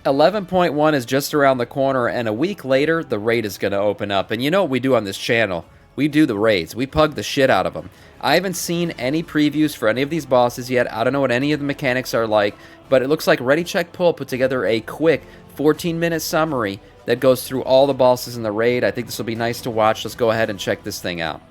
11.1 is just around the corner, and a week later, the raid is going to open up. And you know what we do on this channel? We do the raids. We pug the shit out of them. I haven't seen any previews for any of these bosses yet. I don't know what any of the mechanics are like, but it looks like Ready Check Pull put together a quick 14-minute summary that goes through all the bosses in the raid. I think this will be nice to watch. Let's go ahead and check this thing out.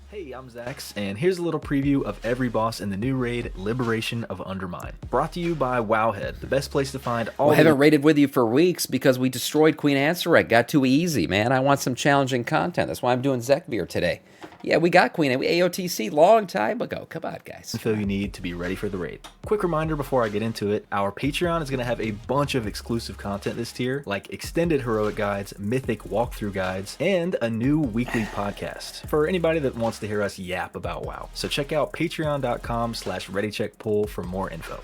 Hey, I'm Zax, and here's a little preview of every boss in the new raid, Liberation of Undermine. Brought to you by Wowhead, the best place to find all I haven't raided with you for weeks because we destroyed Queen Ansarek. Got too easy, man. I want some challenging content. That's why I'm doing Zekbeer today. Yeah, we got Queen. We AOTC long time ago. Come on, guys. Info you need to be ready for the raid. Quick reminder before I get into it, our Patreon is going to have a bunch of exclusive content this tier, like extended heroic guides, mythic walkthrough guides, and a new weekly podcast for anybody that wants to hear us yap about WoW. So check out patreon.com/readycheckpull for more info.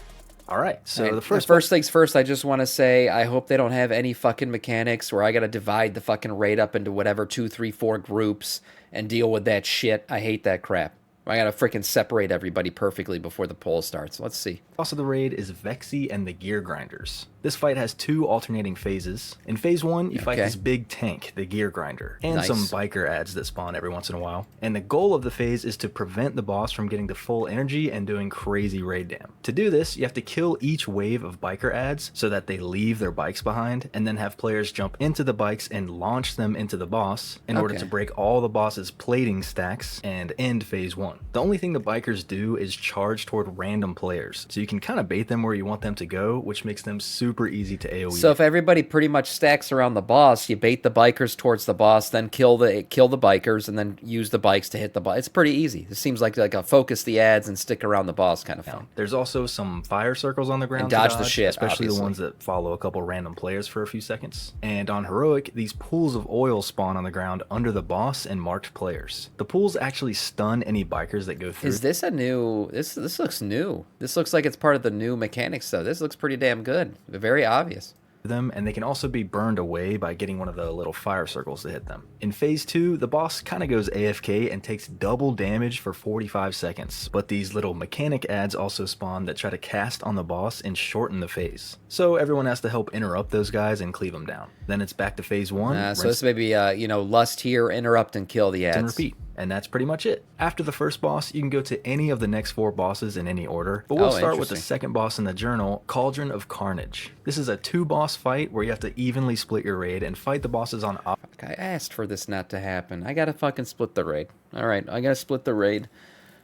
All right, so the first things first, I just want to say I hope they don't have any fucking mechanics where I got to divide the fucking raid up into whatever 2, 3, 4 groups and deal with that shit. I hate that crap. I got to freaking separate everybody perfectly before the poll starts. Let's see. Also, the raid is Vexie and the Geargrinders. This fight has 2 alternating phases. In phase 1, you fight this big tank, the Geargrinder, and some biker ads that spawn every once in a while. And the goal of the phase is to prevent the boss from getting to full energy and doing crazy raid dam. To do this, you have to kill each wave of biker ads so that they leave their bikes behind, and then have players jump into the bikes and launch them into the boss in order to break all the boss's plating stacks and end phase 1. The only thing the bikers do is charge toward random players, so you can kind of bait them where you want them to go, which makes them super easy to AoE. So if everybody pretty much stacks around the boss, you bait the bikers towards the boss, then kill the bikers, and then use the bikes to hit the boss. It's pretty easy. It seems like a focus the ads and stick around the boss kind of fun. There's also some fire circles on the ground and dodge the shit, especially obviously. The ones that follow a couple random players for a few seconds. And on heroic, these pools of oil spawn on the ground under the boss and marked players. The pools actually stun any bikers that go through. Is this a new... This looks new. This looks like it's part of the new mechanics, though. This looks pretty damn good. Very obvious. Them, and they can also be burned away by getting one of the little fire circles to hit them. In phase 2, the boss kind of goes AFK and takes double damage for 45 seconds, but these little mechanic ads also spawn that try to cast on the boss and shorten the phase. So everyone has to help interrupt those guys and cleave them down. Then it's back to phase 1. So this may be, lust here, interrupt and kill the ads. And repeat. And that's pretty much it. After the first boss, you can go to any of the next 4 bosses in any order, but we'll start with the second boss in the journal, Cauldron of Carnage. This is a 2-boss fight where you have to evenly split your raid and fight the bosses on I asked for this not to happen. I gotta fucking split the raid. Alright, I gotta split the raid.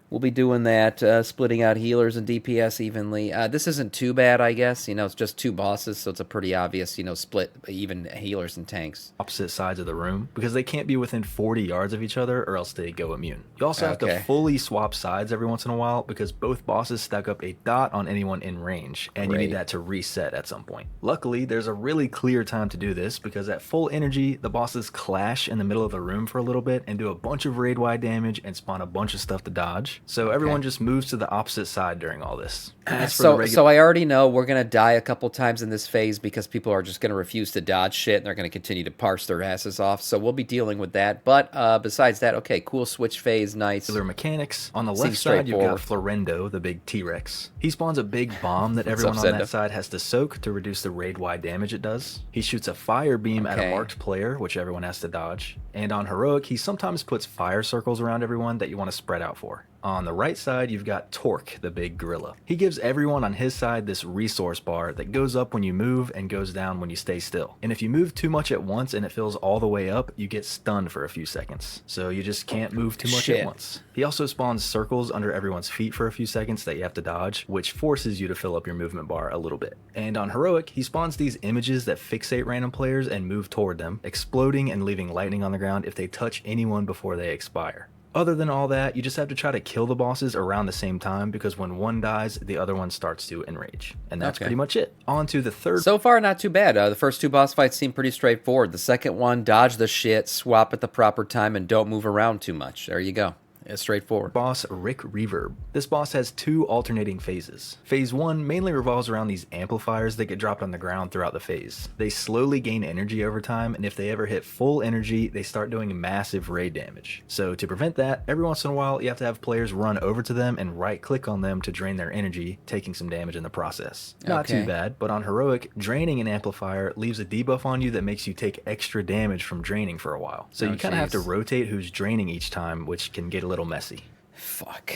We'll be doing that, splitting out healers and DPS evenly. This isn't too bad, I guess. It's just 2 bosses, so it's a pretty obvious, split even healers and tanks. Opposite sides of the room, because they can't be within 40 yards of each other or else they go immune. You also have to fully swap sides every once in a while because both bosses stack up a dot on anyone in range, and you need that to reset at some point. Luckily, there's a really clear time to do this because at full energy, the bosses clash in the middle of the room for a little bit and do a bunch of raid-wide damage and spawn a bunch of stuff to dodge. So everyone just moves to the opposite side during all this. So I already know we're going to die a couple times in this phase because people are just going to refuse to dodge shit and they're going to continue to parse their asses off. So we'll be dealing with that. But besides that, okay, cool switch phase, nice. Their mechanics. On the left side, you've got Florendo, the big T-Rex. He spawns a big bomb that everyone on that side has to soak to reduce the raid-wide damage it does. He shoots a fire beam at a marked player, which everyone has to dodge. And on heroic, he sometimes puts fire circles around everyone that you want to spread out for. On the right side, you've got Torque, the big gorilla. He gives everyone on his side this resource bar that goes up when you move and goes down when you stay still. And if you move too much at once and it fills all the way up, you get stunned for a few seconds. So you just can't move too much at once. He also spawns circles under everyone's feet for a few seconds that you have to dodge, which forces you to fill up your movement bar a little bit. And on heroic, he spawns these images that fixate random players and move toward them, exploding and leaving lightning on the ground if they touch anyone before they expire. Other than all that, you just have to try to kill the bosses around the same time because when one dies, the other one starts to enrage. And that's pretty much it. On to the third. So far, not too bad. The first 2 boss fights seem pretty straightforward. The second one, dodge the shit, swap at the proper time, and don't move around too much. There you go. It's straightforward. Boss Rik Reverb. This boss has 2 alternating phases. Phase 1 mainly revolves around these amplifiers that get dropped on the ground throughout the phase. They slowly gain energy over time, and if they ever hit full energy, they start doing massive raid damage. So to prevent that, every once in a while you have to have players run over to them and right click on them to drain their energy, taking some damage in the process. Not too bad, but on Heroic, draining an amplifier leaves a debuff on you that makes you take extra damage from draining for a while. So you kind of have to rotate who's draining each time, which can get a little messy. Fuck.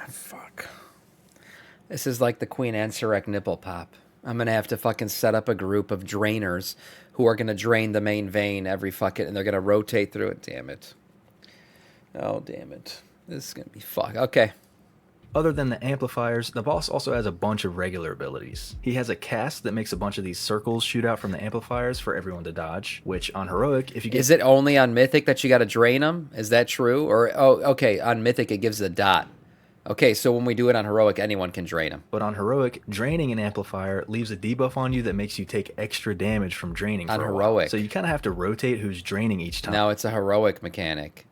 Fuck. This is like the Queen Ansurek nipple pop. I'm going to have to fucking set up a group of drainers who are going to drain the main vein every fucking, and they're going to rotate through it. Damn it. Oh, damn it. This is going to be fuck. Okay. Other than the amplifiers, the boss also has a bunch of regular abilities. He has a cast that makes a bunch of these circles shoot out from the amplifiers for everyone to dodge, which on Heroic, if you get... Is it only on Mythic that you got to drain them? Is that true? Or, oh, okay, on Mythic it gives a dot. Okay, so when we do it on Heroic, anyone can drain them. But on Heroic, draining an amplifier leaves a debuff on you that makes you take extra damage from draining for a while. So you kind of have to rotate who's draining each time. No, it's a Heroic mechanic.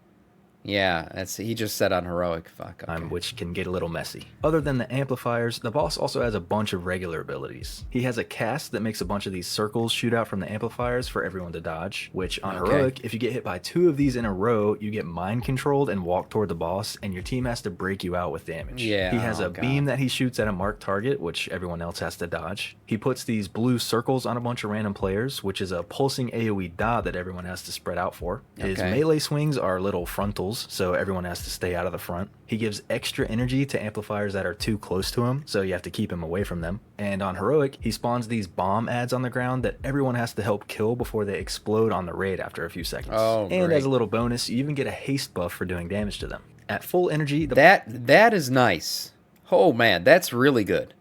Yeah, that's he just said on Heroic. Fuck. Okay. Which can get a little messy. Other than the amplifiers, the boss also has a bunch of regular abilities. He has a cast that makes a bunch of these circles shoot out from the amplifiers for everyone to dodge, which on Heroic, if you get hit by 2 of these in a row, you get mind controlled and walk toward the boss, and your team has to break you out with damage. Yeah, he has a beam that he shoots at a marked target, which everyone else has to dodge. He puts these blue circles on a bunch of random players, which is a pulsing AoE dot that everyone has to spread out for. His melee swings are little frontals, so everyone has to stay out of the front. He gives extra energy to amplifiers that are too close to him, so you have to keep him away from them. And on Heroic, he spawns these bomb ads on the ground that everyone has to help kill before they explode on the raid after a few seconds. And as a little bonus, you even get a haste buff for doing damage to them. At full energy... That is nice. Oh man, that's really good.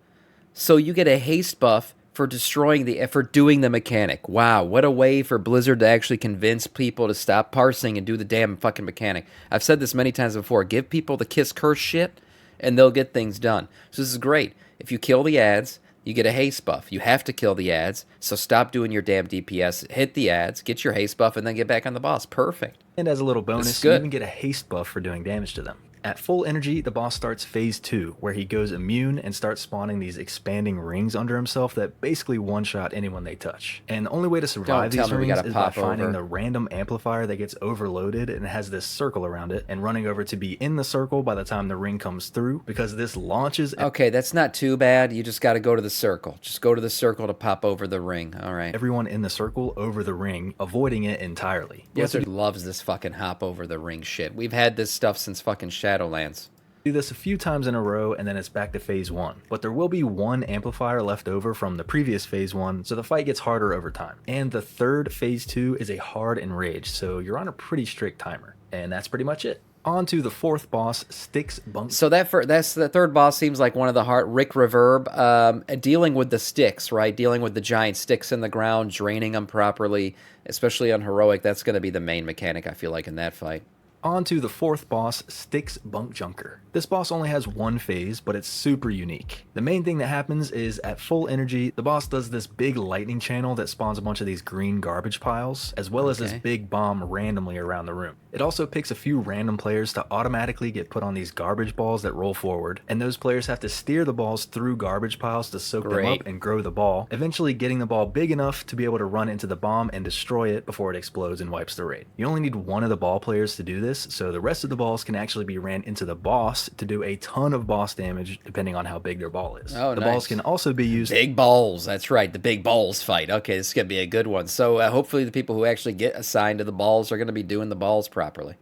So you get a haste buff for doing the mechanic. Wow, what a way for Blizzard to actually convince people to stop parsing and do the damn fucking mechanic. I've said this many times before. Give people the kiss curse shit, and they'll get things done. So this is great. If you kill the ads, you get a haste buff. You have to kill the ads, so stop doing your damn DPS. Hit the ads, get your haste buff, and then get back on the boss. Perfect. And as a little bonus, you even get a haste buff for doing damage to them. At full energy, the boss starts phase 2, where he goes immune and starts spawning these expanding rings under himself that basically one-shot anyone they touch. And the only way to survive these rings is by finding the random amplifier that gets overloaded and has this circle around it, and running over to be in the circle by the time the ring comes through, because this launches... Okay, that's not too bad. You just got to go to the circle. Just go to the circle to pop over the ring. All right. Everyone in the circle over the ring, avoiding it entirely. Blizzard loves this fucking hop over the ring shit. We've had this stuff since fucking Shadowlands. Do this a few times in a row, and then it's back to phase 1. But there will be 1 amplifier left over from the previous phase 1, so the fight gets harder over time. And the third phase 2 is a hard enrage, so you're on a pretty strict timer. And that's pretty much it. On to the 4th boss, Stix Bunkjunker. So that's the 3rd boss seems like one of the hard... Rik Reverb, dealing with the sticks, right? Dealing with the giant sticks in the ground, draining them properly, especially on Heroic. That's going to be the main mechanic, I feel like, in that fight. On to the 4th boss, Stix Bunkjunker. This boss only has 1 phase, but it's super unique. The main thing that happens is, at full energy, the boss does this big lightning channel that spawns a bunch of these green garbage piles, as well as this big bomb randomly around the room. It also picks a few random players to automatically get put on these garbage balls that roll forward, and those players have to steer the balls through garbage piles to soak them up and grow the ball, eventually getting the ball big enough to be able to run into the bomb and destroy it before it explodes and wipes the raid. You only need 1 of the ball players to do this, so the rest of the balls can actually be ran into the boss to do a ton of boss damage depending on how big their ball is. The balls can also be used... Big balls, that's right, the big balls fight. Okay, this is going to be a good one. So hopefully the people who actually get assigned to the balls are going to be doing the balls properly.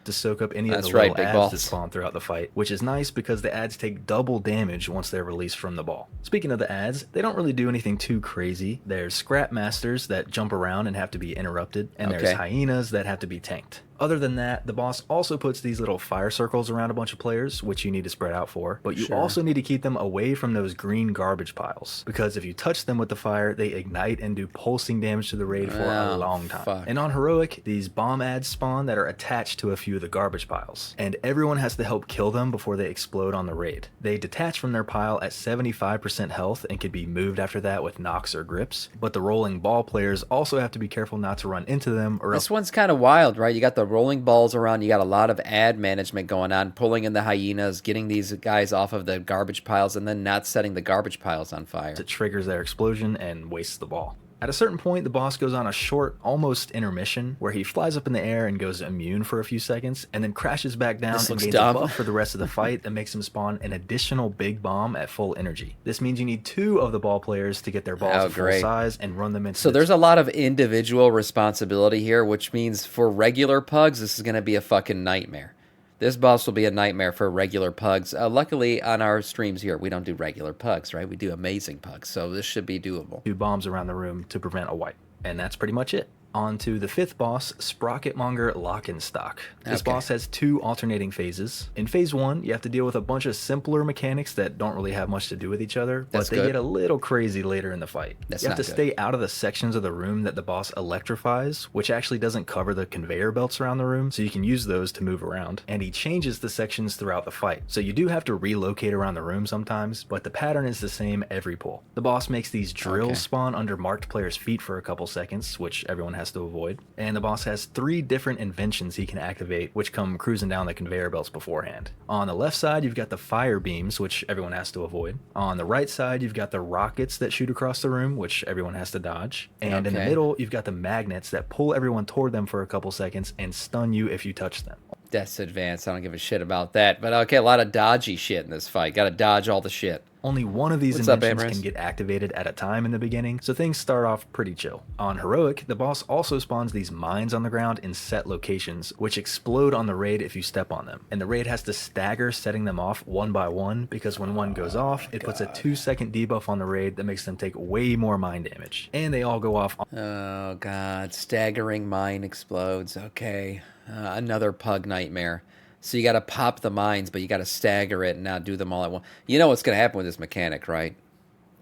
To soak up any of the little ads that spawn throughout the fight, which is nice because the ads take double damage once they're released from the ball. Speaking of the ads, they don't really do anything too crazy. There's Scrap Masters that jump around and have to be interrupted, and there's Hyenas that have to be tanked. Other than that, the boss also puts these little fire circles around a bunch of players, which you need to spread out for, but you also need to keep them away from those green garbage piles, because if you touch them with the fire, they ignite and do pulsing damage to the raid for a long time. And on Heroic, these bomb ads spawn that are attached to a few of the garbage piles, and everyone has to help kill them before they explode on the raid. They detach from their pile at 75% health and can be moved after that with knocks or grips, but the rolling ball players also have to be careful not to run into them or This one's kind of wild, right? You got the the rolling balls around. You got a lot of ad management going on, pulling in the hyenas, getting these guys off of the garbage piles, and then not setting the garbage piles on fire. It triggers their explosion and wastes the ball. At a certain point, the boss goes on a short, almost intermission, where he flies up in the air and goes immune for a few seconds, and then crashes back down and gains a buff for the rest of the fight that makes him spawn an additional big bomb at full energy. This means you need 2 of the ball players to get their balls to full size and run them into So there's a lot of individual responsibility here, which means for regular pugs, this is going to be a fucking nightmare. This boss will be a nightmare for regular pugs. Luckily, on our streams here, we don't do regular pugs, right? We do amazing pugs, so this should be doable. 2 bombs around the room to prevent a wipe. And that's pretty much it. On to the 5th boss, Sprocket Monger Lockinstock. This boss has 2 alternating phases. In phase 1, you have to deal with a bunch of simpler mechanics that don't really have much to do with each other, but they get a little crazy later in the fight. You have to stay out of the sections of the room that the boss electrifies, which actually doesn't cover the conveyor belts around the room, so you can use those to move around. And he changes the sections throughout the fight, so you do have to relocate around the room sometimes, but the pattern is the same every pull. The boss makes these drills spawn under marked players' feet for a couple seconds, which everyone has to avoid. And the boss has 3 different inventions he can activate, which come cruising down the conveyor belts beforehand. On the left side, you've got the fire beams, which everyone has to avoid. On the right side, you've got the rockets that shoot across the room, which everyone has to dodge. And in the middle, you've got the magnets that pull everyone toward them for a couple seconds and stun you if you touch them. That's advanced. I don't give a shit about that. But okay, a lot of dodgy shit in this fight. Gotta dodge all the shit. Only one of these inventions can get activated at a time in the beginning, so things start off pretty chill. On Heroic, the boss also spawns these mines on the ground in set locations, which explode on the raid if you step on them. And the raid has to stagger setting them off one by one, because when one goes off, it puts a 2-second debuff on the raid that makes them take way more mine damage. And they all go off. Oh god, staggering mine explodes. Okay, another pug nightmare. So you got to pop the mines, but you got to stagger it and not do them all at once. You know what's going to happen with this mechanic, right?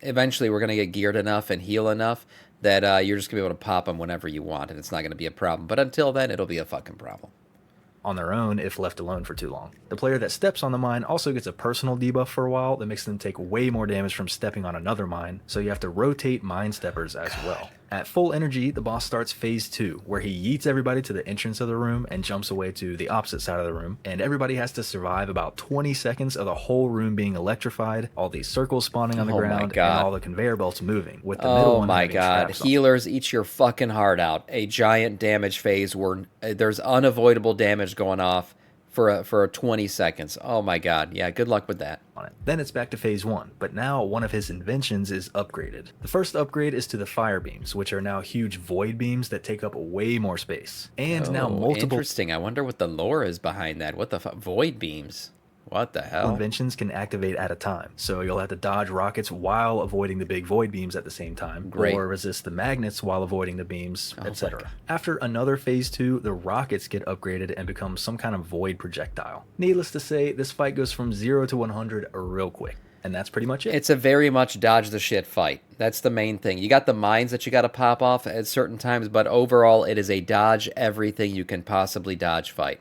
Eventually, we're going to get geared enough and heal enough that you're just going to be able to pop them whenever you want, and it's not going to be a problem. But until then, it'll be a fucking problem. On their own if left alone for too long. The player that steps on the mine also gets a personal debuff for a while that makes them take way more damage from stepping on another mine, so you have to rotate mine steppers as well. At full energy, the boss starts phase 2, where he yeets everybody to the entrance of the room and jumps away to the opposite side of the room, and everybody has to survive about 20 seconds of the whole room being electrified, all these circles spawning on the ground, and all the conveyor belts moving, with the middle one having traps on. Healers, eat your fucking heart out. A giant damage phase where there's unavoidable damage going off for 20 seconds. Oh my god. Yeah, good luck with that. Then it's back to phase 1, but now one of his inventions is upgraded. The first upgrade is to the fire beams, which are now huge void beams that take up way more space. And now multiple... Interesting. I wonder what the lore is behind that. What the void beams? What the hell? Inventions can activate at a time, so you'll have to dodge rockets while avoiding the big void beams at the same time, or resist the magnets while avoiding the beams, etc. After another phase 2, the rockets get upgraded and become some kind of void projectile. Needless to say, this fight goes from 0 to 100 real quick. And that's pretty much it. It's a very much dodge the shit fight. That's the main thing. You got the mines that you got to pop off at certain times, but overall it is a dodge everything you can possibly dodge fight.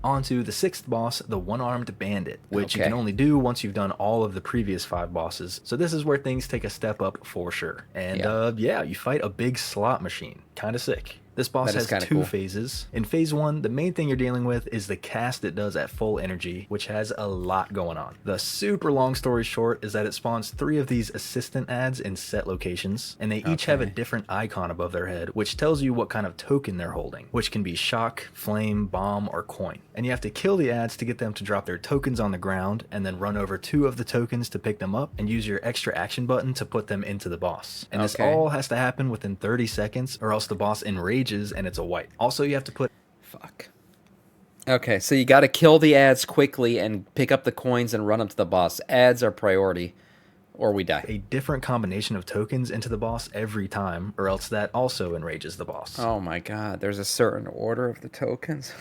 On to the 6th boss, the One-Armed Bandit, which you can only do once you've done all of the previous 5 bosses. So this is where things take a step up for sure. And yeah, you fight a big slot machine. Kind of sick. This boss has 2 phases. In phase 1, the main thing you're dealing with is the cast it does at full energy, which has a lot going on. The super long story short is that it spawns 3 of these assistant ads in set locations, and they each have a different icon above their head, which tells you what kind of token they're holding, which can be shock, flame, bomb, or coin. And you have to kill the ads to get them to drop their tokens on the ground, and then run over 2 of the tokens to pick them up, and use your extra action button to put them into the boss. And this all has to happen within 30 seconds, or else the boss enrages and it's a wipe. Also, you have to put... Okay, so you got to kill the ads quickly and pick up the coins and run them to the boss. Ads are priority, or we die. A different combination of tokens into the boss every time, or else that also enrages the boss. Oh my god, there's a certain order of the tokens.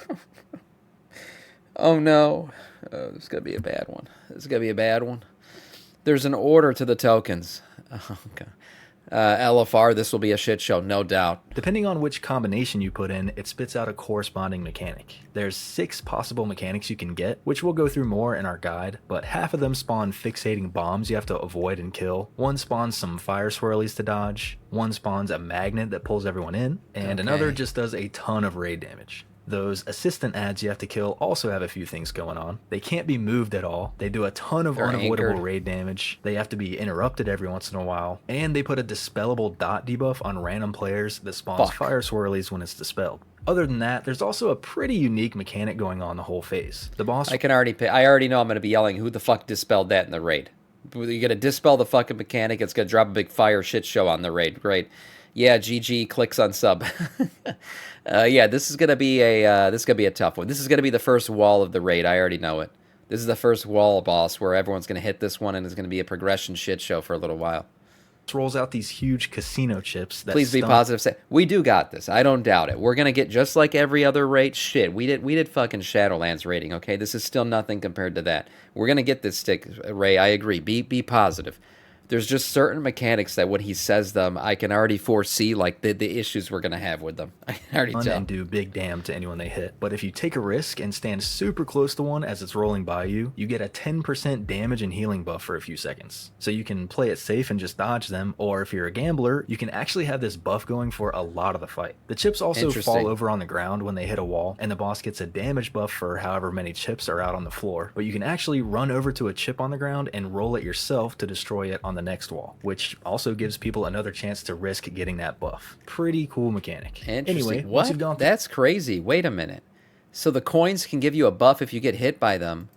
Oh no. This is going to be a bad one. This is going to be a bad one. There's an order to the tokens. Oh god. LFR, this will be a shit show, no doubt. Depending on which combination you put in, it spits out a corresponding mechanic. There's 6 possible mechanics you can get, which we'll go through more in our guide, but half of them spawn fixating bombs you have to avoid and kill. One spawns some fire swirlies to dodge. One spawns a magnet that pulls everyone in, and another just does a ton of raid damage. Those assistant ads you have to kill also have a few things going on. They can't be moved at all. They do a ton of unavoidable raid damage. They have to be interrupted every once in a while. And they put a dispellable dot debuff on random players that spawns fire swirlies when it's dispelled. Other than that, there's also a pretty unique mechanic going on the whole phase. The boss... I already know I'm going to be yelling, who the fuck dispelled that in the raid? You're going to dispel the fucking mechanic, it's going to drop a big fire shit show on the raid. Great. Yeah, GG, clicks on sub. Yeah, this is gonna be a tough one. This is gonna be the first wall of the raid. I already know it. This is the first wall boss where everyone's gonna hit this one, and it's gonna be a progression shit show for a little while. Rolls out these huge casino chips. That Please be positive. We do got this. I don't doubt it. We're gonna get just like every other raid. Shit, we did fucking Shadowlands raiding. Okay, this is still nothing compared to that. We're gonna get this stick, Ray. I agree. Be positive. There's just certain mechanics that when he says them, I can already foresee like the issues we're going to have with them. I can already tell. And do big damn to anyone they hit. But if you take a risk and stand super close to one as it's rolling by you, you get a 10% damage and healing buff for a few seconds. So you can play it safe and just dodge them, or if you're a gambler, you can actually have this buff going for a lot of the fight. The chips also fall over on the ground when they hit a wall, and the boss gets a damage buff for however many chips are out on the floor. But you can actually run over to a chip on the ground and roll it yourself to destroy it on the next wall, which also gives people another chance to risk getting that buff. Pretty cool mechanic. Anyway, what? That's crazy. Wait a minute. So the coins can give you a buff if you get hit by them,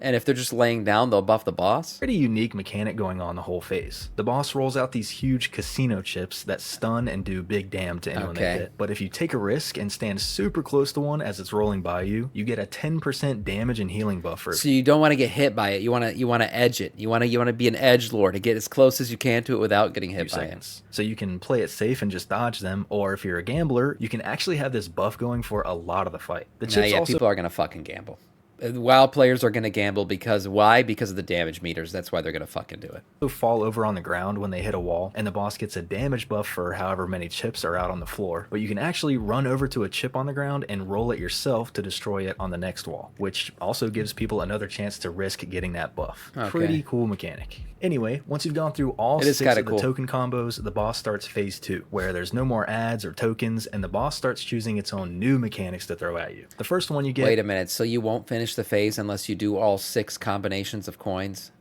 and if they're just laying down, they'll buff the boss? Pretty unique mechanic going on the whole phase. The boss rolls out these huge casino chips that stun and do big damn to anyone they hit. But if you take a risk and stand super close to one as it's rolling by you, you get a 10% damage and healing buff for it. So you don't want to get hit by it. You want to edge it. You want to be an edgelord to get as close as you can to it without getting hit by it. So you can play it safe and just dodge them, or if you're a gambler, you can actually have this buff going for a lot of the fight. The chips also... people are going to fucking gamble. WoW players are going to gamble because why? Because of the damage meters. That's why they're going to fucking do it. They fall over on the ground when they hit a wall, and the boss gets a damage buff for however many chips are out on the floor. But you can actually run over to a chip on the ground and roll it yourself to destroy it on the next wall, which also gives people another chance to risk getting that buff. Pretty cool mechanic. Anyway, once you've gone through all 6 of the token combos, the boss starts phase 2, where there's no more ads or tokens, and the boss starts choosing its own new mechanics to throw at you. The first one you get... Wait a minute, so you won't finish the phase unless you do all 6 combinations of coins?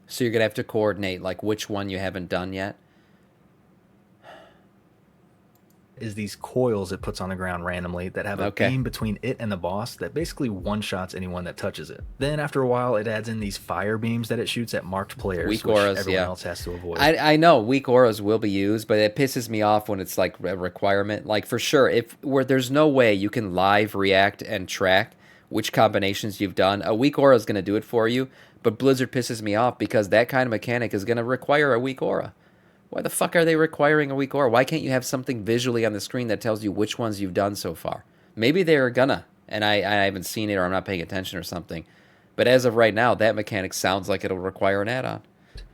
So you're going to have to coordinate, like, which one you haven't done yet? Is these coils it puts on the ground randomly that have a beam between it and the boss that basically one-shots anyone that touches it. Then after a while, it adds in these fire beams that it shoots at marked players, weak auras, everyone else has to avoid. I know weak auras will be used, but it pisses me off when it's like a requirement. Like for sure, there's no way you can live react and track which combinations you've done. A weak aura is going to do it for you, but Blizzard pisses me off because that kind of mechanic is going to require a weak aura. Why the fuck are they requiring a weak aura? Why can't you have something visually on the screen that tells you which ones you've done so far? Maybe they're gonna, and I haven't seen it or I'm not paying attention or something. But as of right now, that mechanic sounds like it'll require an add-on.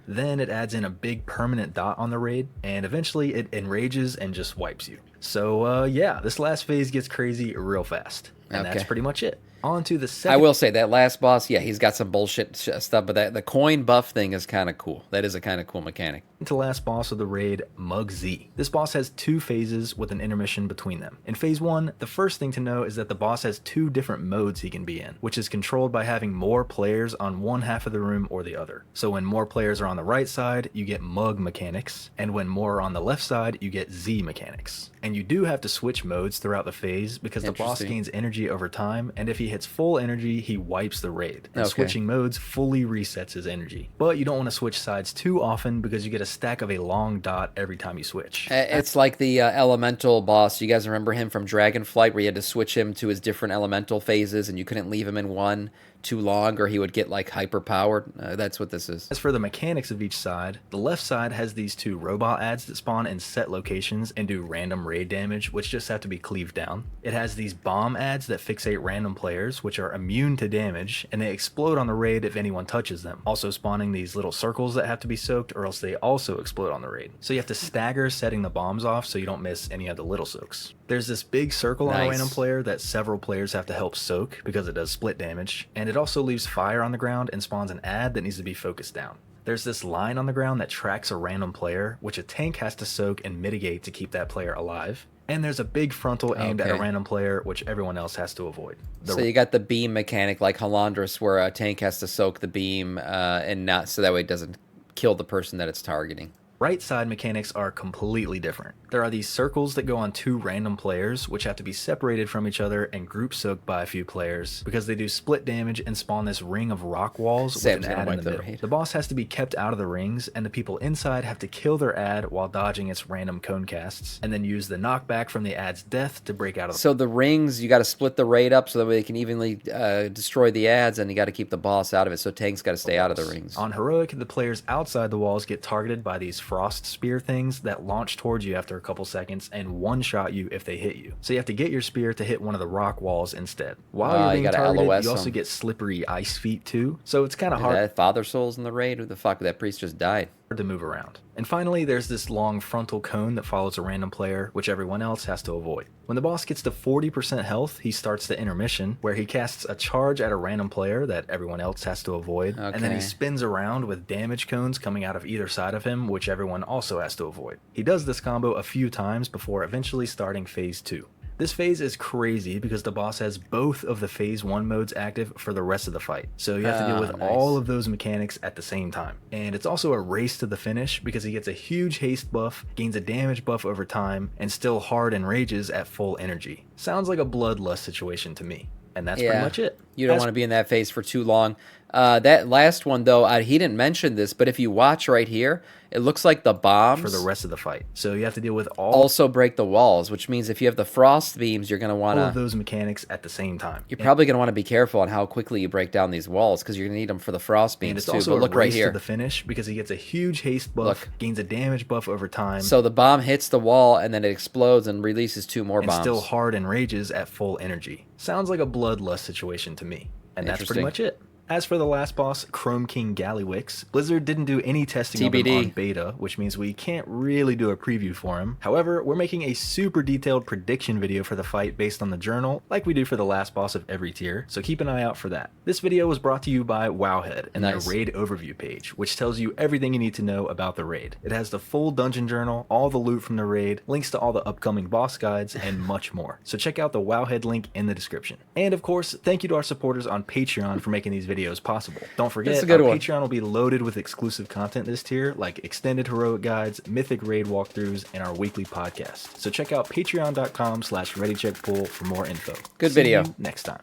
Then it adds in a big permanent dot on the raid, and eventually it enrages and just wipes you. So yeah, this last phase gets crazy real fast. And that's pretty much it. On to the second... I will say, that last boss, yeah, he's got some bullshit stuff, but the coin buff thing is kind of cool. That is a kind of cool mechanic. To last boss of the raid, Mug Z. This boss has 2 phases with an intermission between them. In phase 1, the first thing to know is that the boss has 2 different modes he can be in, which is controlled by having more players on one half of the room or the other. So when more players are on the right side, you get Mug mechanics, and when more are on the left side, you get Z mechanics. And you do have to switch modes throughout the phase because the boss gains energy over time, and if he hits full energy, he wipes the raid. And switching modes fully resets his energy. But you don't want to switch sides too often because you get a stack of a long dot every time you switch. It's like the elemental boss. You guys remember him from Dragonflight where you had to switch him to his different elemental phases and you couldn't leave him in one too long or he would get like hyper powered. That's what this is. As for the mechanics of each side, the left side has these 2 robot ads that spawn in set locations and do random raid damage, which just have to be cleaved down. It has these bomb ads that fixate random players, which are immune to damage, and they explode on the raid if anyone touches them, also spawning these little circles that have to be soaked or else they also explode on the raid. So you have to stagger setting the bombs off so you don't miss any of the little soaks. There's this big circle on a random player that several players have to help soak because it does split damage, and it also leaves fire on the ground and spawns an ad that needs to be focused down. There's this line on the ground that tracks a random player, which a tank has to soak and mitigate to keep that player alive. And there's a big frontal aimed at a random player, which everyone else has to avoid. So you got the beam mechanic like Halandris, where a tank has to soak the beam and not so that way it doesn't kill the person that it's targeting. Right side mechanics are completely different. There are these circles that go on 2 random players, which have to be separated from each other and group soaked by a few players, because they do split damage and spawn this ring of rock walls with an ad in the middle. The boss has to be kept out of the rings, and the people inside have to kill their ad while dodging its random cone casts, and then use the knockback from the ad's death to break out of the... So the rings, you got to split the raid up so that way they can evenly destroy the ads, and you got to keep the boss out of it, so tanks got to stay out of the rings. On Heroic, the players outside the walls get targeted by these frost spear things that launch towards you after a couple seconds and one-shot you if they hit you. So you have to get your spear to hit one of the rock walls instead. While you're being targeted, you also get slippery ice feet too, so it's kind of hard. That Father Souls in the raid? Who the fuck? That priest just died. To move around. And finally, there's this long frontal cone that follows a random player, which everyone else has to avoid. When the boss gets to 40% health, he starts the intermission, where he casts a charge at a random player that everyone else has to avoid, and then he spins around with damage cones coming out of either side of him, which everyone also has to avoid. He does this combo a few times before eventually starting phase 2. This phase is crazy because the boss has both of the phase 1 modes active for the rest of the fight. So you have to deal with all of those mechanics at the same time. And it's also a race to the finish because he gets a huge haste buff, gains a damage buff over time, and still hard and rages at full energy. Sounds like a bloodlust situation to me. And that's pretty much it. You don't want to be in that phase for too long. That last one, though, he didn't mention this, but if you watch right here, it looks like the bombs... for the rest of the fight. So you have to deal with all... also break the walls, which means if you have the frost beams, you're going to want to... all of those mechanics at the same time. You're probably going to want to be careful on how quickly you break down these walls, because you're going to need them for the frost beams, and it's too. also but look a race right here. To the finish, because he gets a huge haste buff, gains a damage buff over time. So the bomb hits the wall, and then it explodes and releases 2 more bombs. And still hard and rages at full energy. Sounds like a bloodlust situation to me. And that's pretty much it. As for the last boss, Chrome King Gallywix, Blizzard didn't do any testing of him on beta, which means we can't really do a preview for him. However, we're making a super detailed prediction video for the fight based on the journal, like we do for the last boss of every tier, so keep an eye out for that. This video was brought to you by Wowhead and their raid overview page, which tells you everything you need to know about the raid. It has the full dungeon journal, all the loot from the raid, links to all the upcoming boss guides, and much more. So check out the Wowhead link in the description. And of course, thank you to our supporters on Patreon for making these videos possible. Don't forget, our Patreon will be loaded with exclusive content this tier, like extended heroic guides, mythic raid walkthroughs, and our weekly podcast. So check out patreon.com/readycheckpool for more info. Good video. See you next time.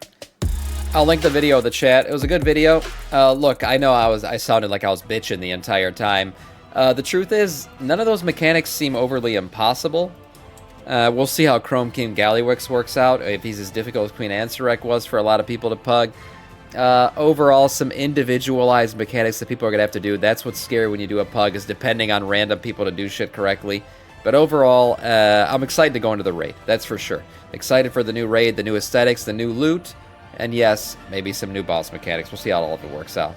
I'll link the video in the chat. It was a good video. Look, I know I sounded like I was bitching the entire time. The truth is, none of those mechanics seem overly impossible. We'll see how Chrome King Gallywix works out, if he's as difficult as Queen Ansarek was for a lot of people to pug. Overall, some individualized mechanics that people are going to have to do. That's what's scary when you do a pug, is depending on random people to do shit correctly. But overall, I'm excited to go into the raid. That's for sure. Excited for the new raid, the new aesthetics, the new loot, and yes, maybe some new boss mechanics. We'll see how all of it works out.